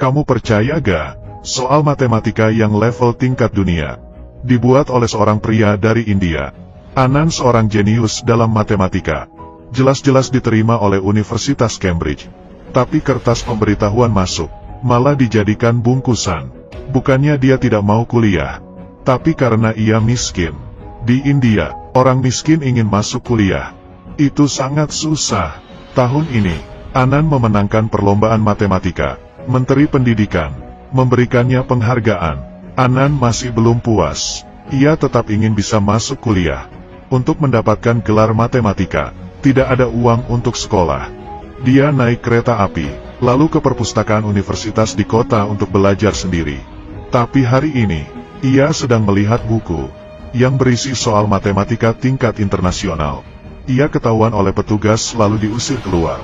Kamu percaya gak? Soal matematika yang level tingkat dunia. Dibuat oleh seorang pria dari India. Anand seorang jenius dalam matematika. Jelas-jelas diterima oleh Universitas Cambridge. Tapi kertas pemberitahuan masuk malah dijadikan bungkusan. Bukannya dia tidak mau kuliah, tapi karena ia miskin. Di India, orang miskin ingin masuk kuliah itu sangat susah. Tahun ini, Anand memenangkan perlombaan matematika. Menteri Pendidikan memberikannya penghargaan. Anand masih belum puas. Ia tetap ingin bisa masuk kuliah. Untuk mendapatkan gelar matematika, tidak ada uang untuk sekolah. Dia naik kereta api, lalu ke perpustakaan universitas di kota untuk belajar sendiri. Tapi hari ini, ia sedang melihat buku yang berisi soal matematika tingkat internasional. Ia ketahuan oleh petugas lalu diusir keluar.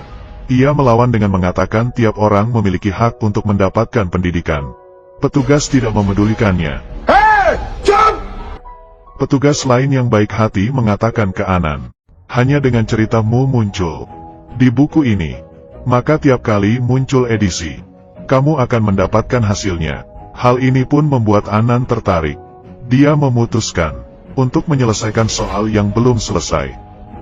Ia melawan dengan mengatakan tiap orang memiliki hak untuk mendapatkan pendidikan. Petugas tidak memedulikannya. Hey, jump! Petugas lain yang baik hati mengatakan ke Anand, hanya dengan ceritamu muncul di buku ini, maka tiap kali muncul edisi, kamu akan mendapatkan hasilnya. Hal ini pun membuat Anand tertarik. Dia memutuskan untuk menyelesaikan soal yang belum selesai.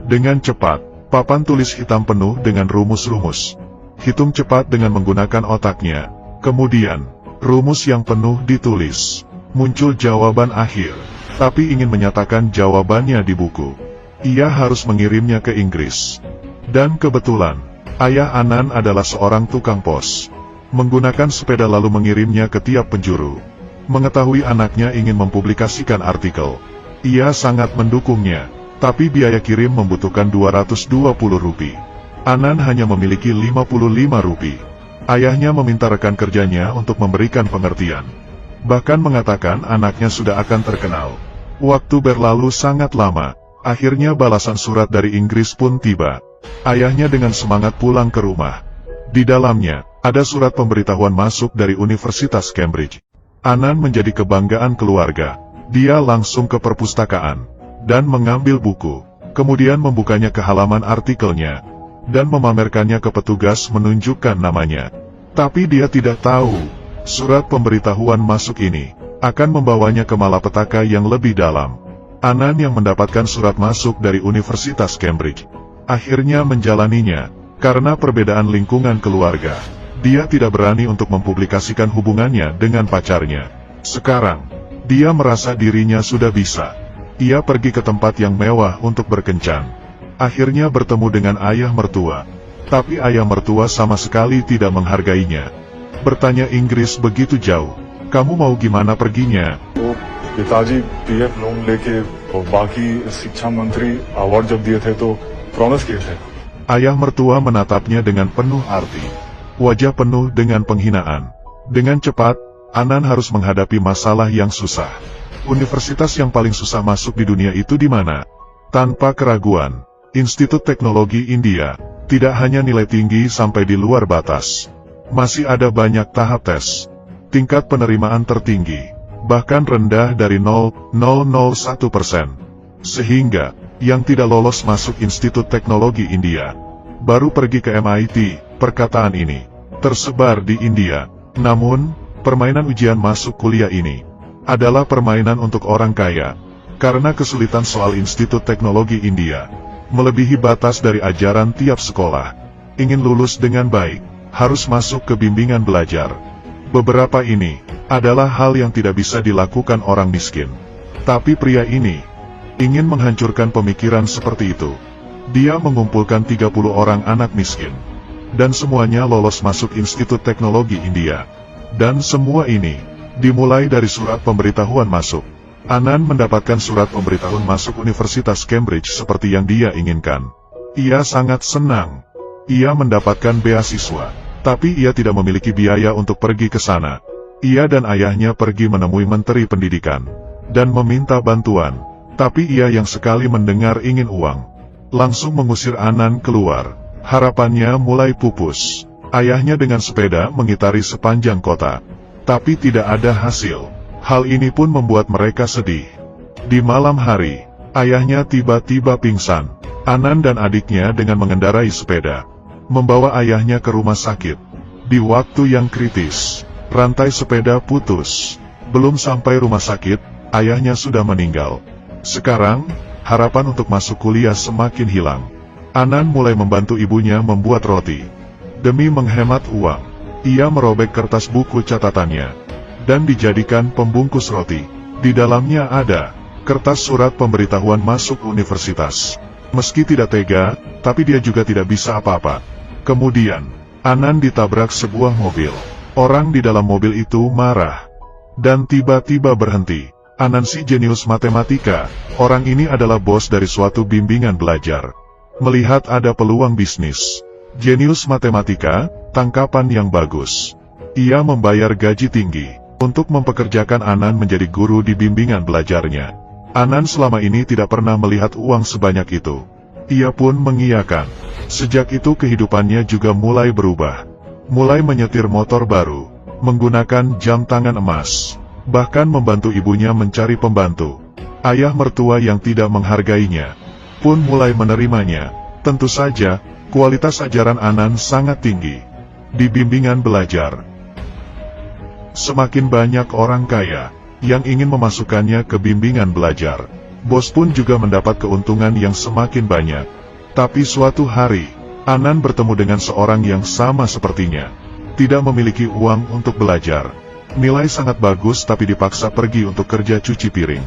Dengan cepat, papan tulis hitam penuh dengan rumus-rumus. Hitung cepat dengan menggunakan otaknya. Kemudian, rumus yang penuh ditulis. Muncul jawaban akhir, tapi ingin menyatakan jawabannya di buku. Ia harus mengirimnya ke Inggris. Dan kebetulan, ayah Anand adalah seorang tukang pos. Menggunakan sepeda lalu mengirimnya ke tiap penjuru. Mengetahui anaknya ingin mempublikasikan artikel, ia sangat mendukungnya. Tapi biaya kirim membutuhkan 220 rupiah. Anand hanya memiliki 55 rupiah. Ayahnya meminta rekan kerjanya untuk memberikan pengertian. Bahkan mengatakan anaknya sudah akan terkenal. Waktu berlalu sangat lama. Akhirnya balasan surat dari Inggris pun tiba. Ayahnya dengan semangat pulang ke rumah. Di dalamnya, ada surat pemberitahuan masuk dari Universitas Cambridge. Anand menjadi kebanggaan keluarga. Dia langsung ke perpustakaan dan mengambil buku. Kemudian membukanya ke halaman artikelnya dan memamerkannya ke petugas menunjukkan namanya. Tapi dia tidak tahu, surat pemberitahuan masuk ini akan membawanya ke malapetaka yang lebih dalam. Anand yang mendapatkan surat masuk dari Universitas Cambridge akhirnya menjalaninya. Karena perbedaan lingkungan keluarga, dia tidak berani untuk mempublikasikan hubungannya dengan pacarnya. Sekarang, dia merasa dirinya sudah bisa. Ia pergi ke tempat yang mewah untuk berkencan. Akhirnya bertemu dengan ayah mertua. Tapi ayah mertua sama sekali tidak menghargainya. Bertanya Inggris begitu jauh, kamu mau gimana perginya? पिताजी PF loan लेके और बाकी शिक्षा मंत्री अवार्ड जब दिए थे तो प्रॉमिस किए थे. Ayah mertua menatapnya dengan penuh arti. Wajah penuh dengan penghinaan. Dengan cepat, Anand harus menghadapi masalah yang susah. Universitas yang paling susah masuk di dunia itu di mana? Tanpa keraguan, Institut Teknologi India. Tidak hanya nilai tinggi sampai di luar batas. Masih ada banyak tahap tes. Tingkat penerimaan tertinggi, bahkan rendah dari 0,001%. Sehingga, yang tidak lolos masuk Institut Teknologi India, baru pergi ke MIT. Perkataan ini tersebar di India. Namun, permainan ujian masuk kuliah ini adalah permainan untuk orang kaya. Karena kesulitan soal Institut Teknologi India melebihi batas dari ajaran tiap sekolah. Ingin lulus dengan baik, harus masuk ke bimbingan belajar. Beberapa ini adalah hal yang tidak bisa dilakukan orang miskin. Tapi pria ini ingin menghancurkan pemikiran seperti itu. Dia mengumpulkan 30 orang anak miskin. Dan semuanya lolos masuk Institut Teknologi India. Dan semua ini dimulai dari surat pemberitahuan masuk. Anand mendapatkan surat pemberitahuan masuk Universitas Cambridge seperti yang dia inginkan. Ia sangat senang. Ia mendapatkan beasiswa. Tapi ia tidak memiliki biaya untuk pergi ke sana. Ia dan ayahnya pergi menemui Menteri Pendidikan dan meminta bantuan. Tapi ia yang sekali mendengar ingin uang, langsung mengusir Anand keluar. Harapannya mulai pupus. Ayahnya dengan sepeda mengitari sepanjang kota. Tapi tidak ada hasil. Hal ini pun membuat mereka sedih. Di malam hari, ayahnya tiba-tiba pingsan. Anand dan adiknya dengan mengendarai sepeda membawa ayahnya ke rumah sakit. Di waktu yang kritis, Rantai sepeda putus. Belum sampai rumah sakit, ayahnya sudah meninggal. Sekarang, harapan untuk masuk kuliah semakin hilang. Anan mulai membantu ibunya membuat roti. Demi menghemat uang, ia merobek kertas buku catatannya dan dijadikan pembungkus roti. Di dalamnya ada kertas surat pemberitahuan masuk universitas. Meski tidak tega, tapi dia juga tidak bisa apa-apa. Kemudian, Anan ditabrak sebuah mobil. Orang di dalam mobil itu marah dan tiba-tiba berhenti. Anan si jenius matematika. Orang ini adalah bos dari suatu bimbingan belajar. Melihat ada peluang bisnis, jenius matematika, tangkapan yang bagus. Ia membayar gaji tinggi untuk mempekerjakan Anan menjadi guru di bimbingan belajarnya. Anan selama ini tidak pernah melihat uang sebanyak itu. Ia pun mengiyakan. Sejak itu kehidupannya juga mulai berubah. Mulai menyetir motor baru, menggunakan jam tangan emas, bahkan membantu ibunya mencari pembantu. Ayah mertua yang tidak menghargainya pun mulai menerimanya. Tentu saja, kualitas ajaran Anan sangat tinggi di bimbingan belajar. Semakin banyak orang kaya yang ingin memasukkannya ke bimbingan belajar. Bos pun juga mendapat keuntungan yang semakin banyak. Tapi suatu hari, Anan bertemu dengan seorang yang sama sepertinya. Tidak memiliki uang untuk belajar. Nilai sangat bagus tapi dipaksa pergi untuk kerja cuci piring.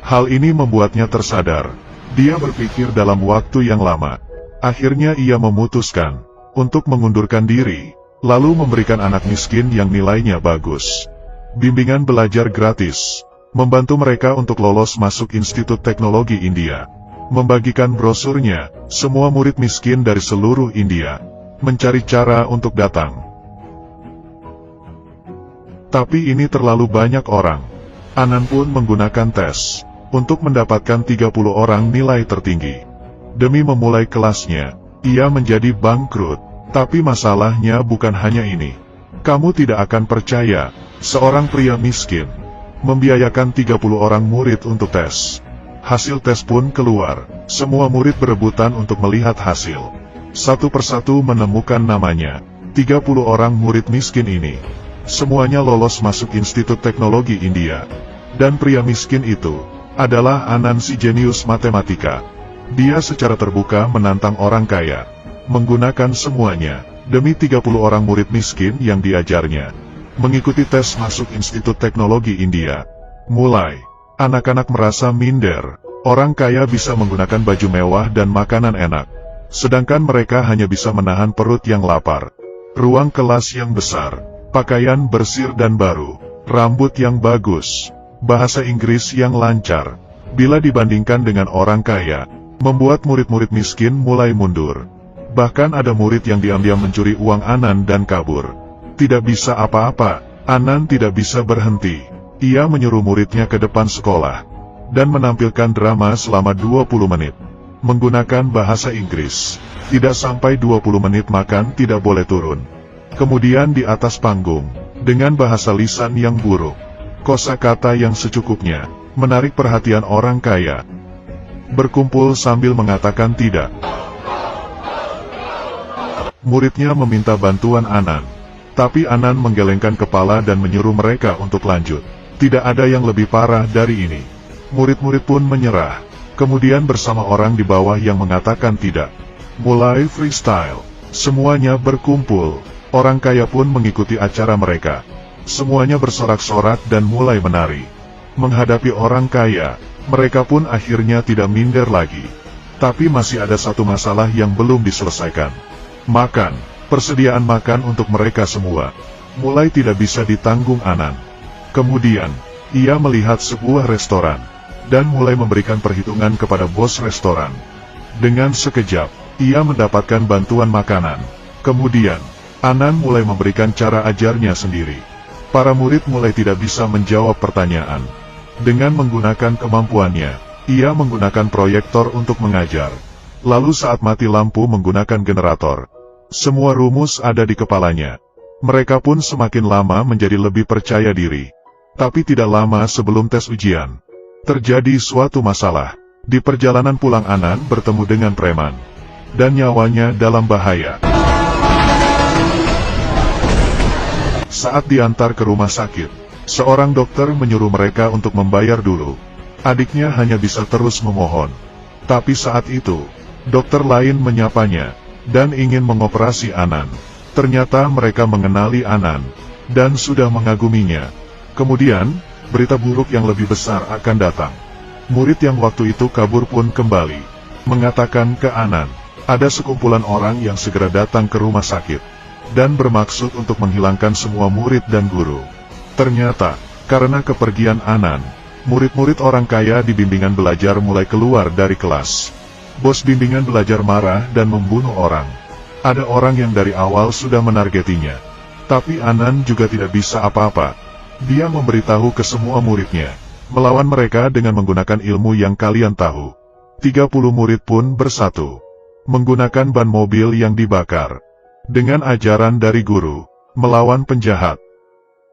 Hal ini membuatnya tersadar. Dia berpikir dalam waktu yang lama. Akhirnya ia memutuskan untuk mengundurkan diri, lalu memberikan anak miskin yang nilainya bagus bimbingan belajar gratis, membantu mereka untuk lolos masuk Institut Teknologi India. Membagikan brosurnya, semua murid miskin dari seluruh India mencari cara untuk datang. Tapi ini terlalu banyak orang. Anan pun menggunakan tes untuk mendapatkan 30 orang nilai tertinggi. Demi memulai kelasnya, ia menjadi bangkrut. Tapi masalahnya bukan hanya ini. Kamu tidak akan percaya, seorang pria miskin membiayakan 30 orang murid untuk tes. Hasil tes pun keluar. Semua murid berebutan untuk melihat hasil. Satu persatu menemukan namanya. 30 orang murid miskin ini semuanya lolos masuk Institut Teknologi India. Dan pria miskin itu adalah Anan si jenius matematika. Dia secara terbuka menantang orang kaya, menggunakan semuanya demi 30 orang murid miskin yang diajarnya mengikuti tes masuk Institut Teknologi India. Mulai, anak-anak merasa minder. Orang kaya bisa menggunakan baju mewah dan makanan enak, sedangkan mereka hanya bisa menahan perut yang lapar. Ruang kelas yang besar, pakaian bersih dan baru, rambut yang bagus, bahasa Inggris yang lancar. Bila dibandingkan dengan orang kaya, membuat murid-murid miskin mulai mundur. Bahkan ada murid yang diam-diam mencuri uang Anan dan kabur. Tidak bisa apa-apa, Anan tidak bisa berhenti. Ia menyuruh muridnya ke depan sekolah dan menampilkan drama selama 20 menit. Menggunakan bahasa Inggris. Tidak sampai 20 menit makan tidak boleh turun. Kemudian di atas panggung, dengan bahasa lisan yang buruk, kosakata yang secukupnya, menarik perhatian orang kaya. Berkumpul sambil mengatakan tidak. Muridnya meminta bantuan Anan. Tapi Anan menggelengkan kepala dan menyuruh mereka untuk lanjut. Tidak ada yang lebih parah dari ini. Murid-murid pun menyerah. Kemudian bersama orang di bawah yang mengatakan tidak. Mulai freestyle. Semuanya berkumpul. Orang kaya pun mengikuti acara mereka. Semuanya bersorak-sorak dan mulai menari. Menghadapi orang kaya, mereka pun akhirnya tidak minder lagi. Tapi masih ada satu masalah yang belum diselesaikan. Makan. Persediaan makan untuk mereka semua mulai tidak bisa ditanggung Anan. Kemudian, ia melihat sebuah restoran dan mulai memberikan perhitungan kepada bos restoran. Dengan sekejap, ia mendapatkan bantuan makanan. Kemudian, Anan mulai memberikan cara ajarnya sendiri. Para murid mulai tidak bisa menjawab pertanyaan. Dengan menggunakan kemampuannya, ia menggunakan proyektor untuk mengajar. Lalu saat mati lampu menggunakan generator. Semua rumus ada di kepalanya. Mereka pun semakin lama menjadi lebih percaya diri. Tapi tidak lama sebelum tes ujian, terjadi suatu masalah. Di perjalanan pulang Anan bertemu dengan preman. Dan nyawanya dalam bahaya. Saat diantar ke rumah sakit, seorang dokter menyuruh mereka untuk membayar dulu. Adiknya hanya bisa terus memohon. Tapi saat itu, dokter lain menyapanya, dan ingin mengoperasi Anan. Ternyata mereka mengenali Anan, dan sudah mengaguminya. Kemudian, berita buruk yang lebih besar akan datang. Murid yang waktu itu kabur pun kembali, mengatakan ke Anan, ada sekumpulan orang yang segera datang ke rumah sakit, dan bermaksud untuk menghilangkan semua murid dan guru. Ternyata, karena kepergian Anan, murid-murid orang kaya di bimbingan belajar mulai keluar dari kelas. Bos bimbingan belajar marah dan membunuh orang. Ada orang yang dari awal sudah menargetinya. Tapi Anan juga tidak bisa apa-apa. Dia memberitahu ke semua muridnya, melawan mereka dengan menggunakan ilmu yang kalian tahu. 30 murid pun bersatu, menggunakan ban mobil yang dibakar. Dengan ajaran dari guru, melawan penjahat.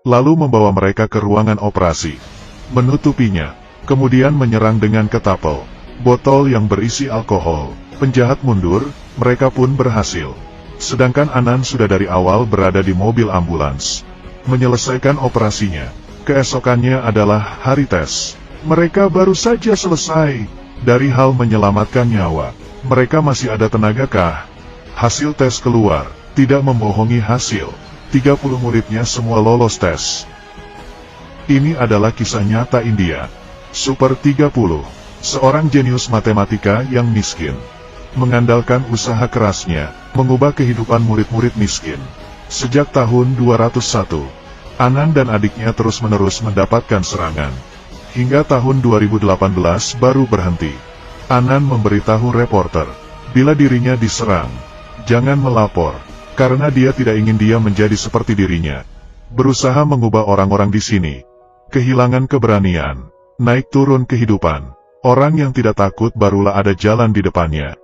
Lalu membawa mereka ke ruangan operasi, menutupinya, kemudian menyerang dengan ketapel, botol yang berisi alkohol. Penjahat mundur, mereka pun berhasil. Sedangkan Anan sudah dari awal berada di mobil ambulans, menyelesaikan operasinya. Keesokannya adalah hari tes. Mereka baru saja selesai. Dari hal menyelamatkan nyawa, mereka masih ada tenagakah? Hasil tes keluar, tidak membohongi hasil. 30 muridnya semua lolos tes. Ini adalah kisah nyata India. Super 30, seorang jenius matematika yang miskin, mengandalkan usaha kerasnya, mengubah kehidupan murid-murid miskin. Sejak tahun 201, Anan dan adiknya terus-menerus mendapatkan serangan. Hingga tahun 2018 baru berhenti. Anan memberitahu reporter, bila dirinya diserang, jangan melapor, karena dia tidak ingin dia menjadi seperti dirinya. Berusaha mengubah orang-orang di sini. Kehilangan keberanian, naik turun kehidupan. Orang yang tidak takut barulah ada jalan di depannya.